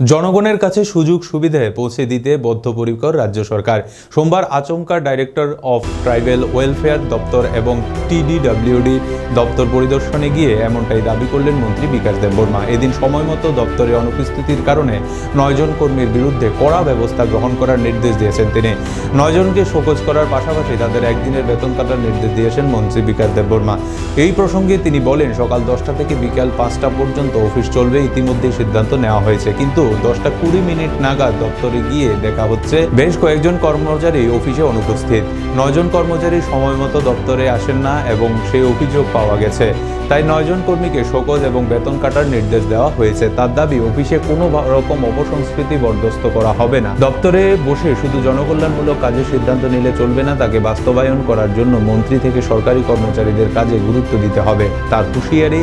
জনগণের কাছে সুযোগ সুবিধা পৌঁছে দিতে বদ্ধপরিকর রাজ্য সরকার। সোমবার আচমকা ডাইরেক্টর অফ ট্রাইবাল ওয়েলফেয়ার দপ্তর এবং টিডিডব্লিউডি দপ্তর পরিদর্শনে গিয়ে এমনটাই দাবি করলেন মন্ত্রী বিকাশ দেববর্মা। এদিন সময়মতো দপ্তরে অনুপস্থিতির কারণে 9 জন কর্মীর বিরুদ্ধে কড়া ব্যবস্থা গ্রহণ করার নির্দেশ দিয়েছেন তিনি। 9 জনকে শোকজ করার পাশাপাশি তাদের একদিনের বেতন কাটার নির্দেশ দিয়েছেন মন্ত্রী বিকাশ দেববর্মা। এই প্রসঙ্গে তিনি বলেন, সকাল 10টা থেকে বিকাল 5টা পর্যন্ত অফিস চলবে, ইতিমধ্যেই সিদ্ধান্ত নেওয়া হয়েছে। কিন্তু 10:20 নাগাদ দপ্তরে গিয়ে দেখা হচ্ছে বেশ কয়েকজন কর্মচারী অফিসে অনুপস্থিত। 9 জন কর্মচারী সময় মতো দপ্তরে আসেন না এবং সেই অভিযোগ পাওয়া গেছে। তাই 9 জন কর্মীকে শোকজ এবং বেতন কাটার নির্দেশ দেওয়া হয়েছে। তার দাবি, অফিসে কোনো রকম অপসংস্কৃতি বরদাস্ত করা হবে না। দপ্তরে বসে শুধু জনকল্যাণমূলক কাজের সিদ্ধান্ত নিলে চলবে না, তাকে বাস্তবায়ন করার জন্য মন্ত্রী থেকে সরকারি কর্মচারীদের কাজে গুরুত্ব দিতে হবে। তার হুঁশিয়ারি,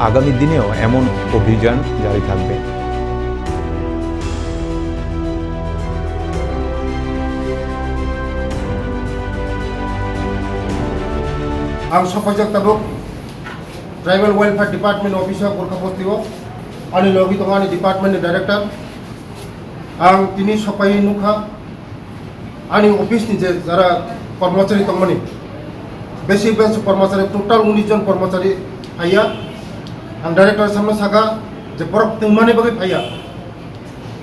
আগামী দিনেও এমন অভিযান জারি থাকবে। आं सफाइजक tabuk tribal welfare department officer Gorkha बस्तियाव आंनि लगे दं आंनि डिपार्टमेंटनि डाइरेक्टर। आं दिनै सफाई नुखा आंनि अफिसनि जे जारा कर्मचारी दंमोन बेसे कर्मचारी टोटाल 19 जन कर्मचारी फाया। आं डाइरेक्टर सामने सागा जे बरफ तंगमानि बागै फाया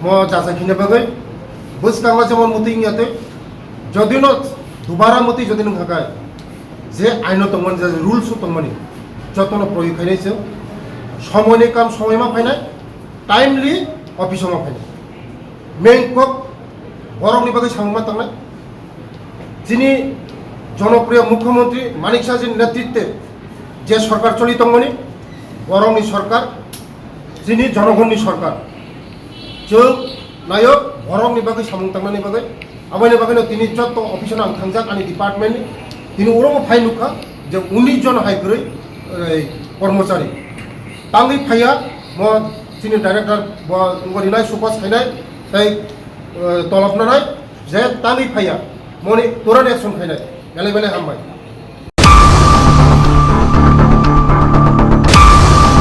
म जाजाखिनि बागै बसकांगा जेमन मति याते जदिन दुबारा मति जदिन हागाय जे आइन दंमोन जे रुल्स दंमोन जतन प्रयोग खायनायजों समयनि काम समयमा फायनाय टाइमलि अफिसाव फायनाय मेंकक बरंनि बागै सांगमा थांनाय जिनि जनप्रिय मुख्यमंत्री मानिक साहानि नेतृत्वे जे सरकार चलि दंमोन बरंनि सरकार जिनि जनगणनि सरकार जों नायो बरंनि बागै सामं थांनायनि बागै आबायनि बागैनो दिनै जत अफिसाव आं थांजाक आंनि डिपार्टमेन्टनि दिनै उराव फाय नुखा जे 19 जन हायग्रै कर्मचारी तांगै फाया म जिनि डाइरेक्टर बरिनाय सुपास खायनाय ताई तलबनाय जे तांगै फाया मनि तुरंत एक्शन खायनाय बेले बेले हामबाय।